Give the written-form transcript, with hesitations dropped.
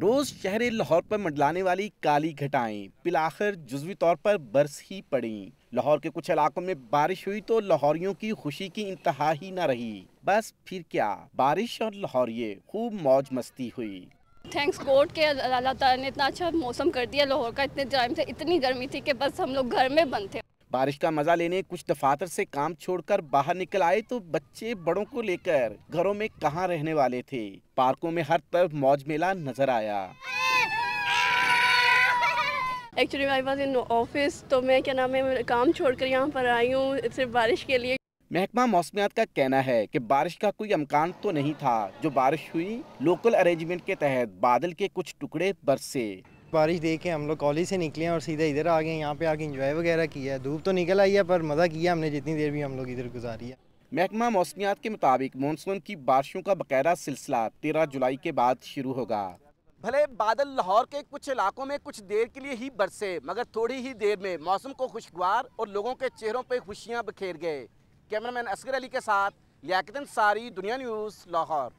रोज शहर लाहौर पर मंडलाने वाली काली घटाएं पिलाखिर जुज़वी तौर पर बरस ही पड़ी। लाहौर के कुछ इलाकों में बारिश हुई तो लाहौरियों की खुशी की इंतहा ही न रही। बस फिर क्या, बारिश और लाहौरिये खूब मौज मस्ती हुई। थैंक्स गॉड के अल्लाह ताला ने इतना अच्छा मौसम कर दिया लाहौर का। इतने टाइम से इतनी गर्मी थी कि बस हम लोग घर में बंद थे। बारिश का मजा लेने कुछ दफातर से काम छोड़कर बाहर निकल आए तो बच्चे बड़ों को लेकर घरों में कहाँ रहने वाले थे। पार्कों में हर तरफ मौज मेला नजर आया। Actually I was in office, तो मैं क्या नाम है काम छोड़कर यहाँ पर आई हूँ सिर्फ बारिश के लिए। महकमा मौसमियात का कहना है कि बारिश का कोई इम्कान तो नहीं था। जो बारिश हुई लोकल अरेंजमेंट के तहत बादल के कुछ टुकड़े बरसे। बारिश देख के हम लोग कॉलेज से निकले हैं और सीधा इधर आ गए। यहाँ पे आके एंजॉय वगैरह किया है। धूप तो निकल आई है पर मज़ा किया हमने जितनी देर भी हम लोग इधर गुजारी है। महकमा मौसमियात के मुताबिक मानसून की बारिशों का बकायदा सिलसिला 13 जुलाई के बाद शुरू होगा। भले बादल लाहौर के कुछ इलाकों में कुछ देर के लिए ही बरसे, मगर थोड़ी ही देर में मौसम को खुशगवार और लोगों के चेहरों पर खुशियां बखेर गए। कैमरामैन असगर अली के साथ लियाकत अंसारी, दुनिया न्यूज़, लाहौर।